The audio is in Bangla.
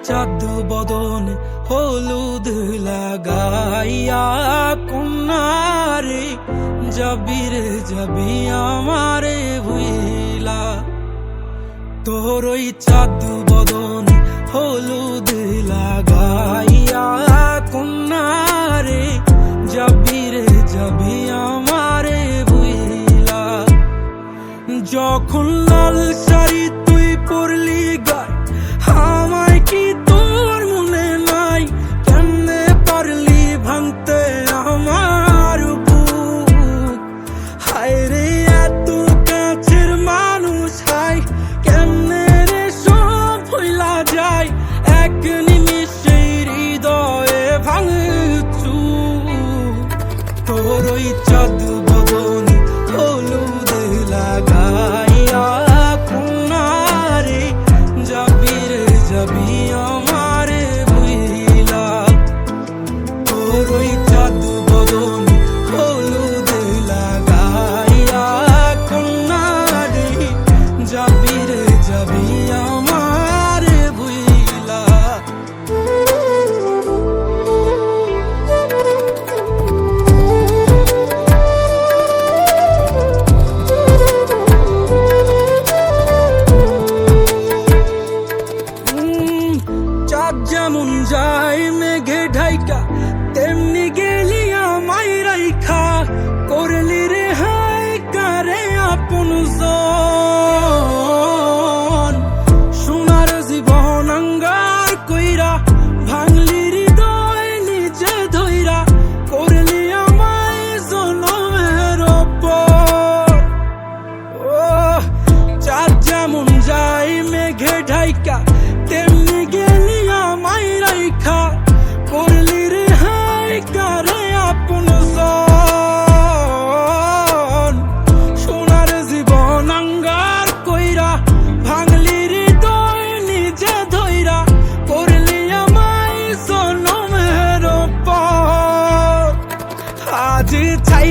চাঁদ বদন হলুদ লাগাইয়া কন্যারে যাবি রে যাবি আমারে ভুইলা। তোর ওই চাঁদ বদন হলুদ লাগাইয়া কন্যারে যাবি রে যাবি আমারে ভুইলা। যখন লাল শাড়ি তুই পরলি গায় আমায় কি তোর মনে নাই? কেমনে পারলি ভাঙতে আমার বুক? হায় রে এত কাছের মানুষ, হায় কেমনে রে সব ভুইলা যায় এক নিমিষে হৃদয়ে ভাঙচু। তোর ওই চাঁদ বদন হলুদ লাগাইয়া কন্যারে যাবি রে যাবি আমারে ভুইলা। তোর ওই চাঁদ বদন হলুদ লাগাইয়া কন্যারে যাবি রে যাবি আমারে ভুইলা। চাঁদ যেমন যায় মেঘে ঢাইকা তেমনি গেলি আমায় রাইখা। করলি রে হায় কারে আপন জন, সোনার জীবন আঙ্গার কইরা ভাঙলি হৃদয় নিজে ধইরা। করলি আমায় জনমের ওপর। ও চাঁদ যেমন যায় মেঘে ঢাইকা তেমনি গেলি আমায় রাইখা। করলি রে হায় কারে আপন জন, সোনার জীবন আঙ্গার কইরা ভাঙলি হৃদয় নিজে ধইরা। করলি আমায় জনমের ওপর। আজ চাই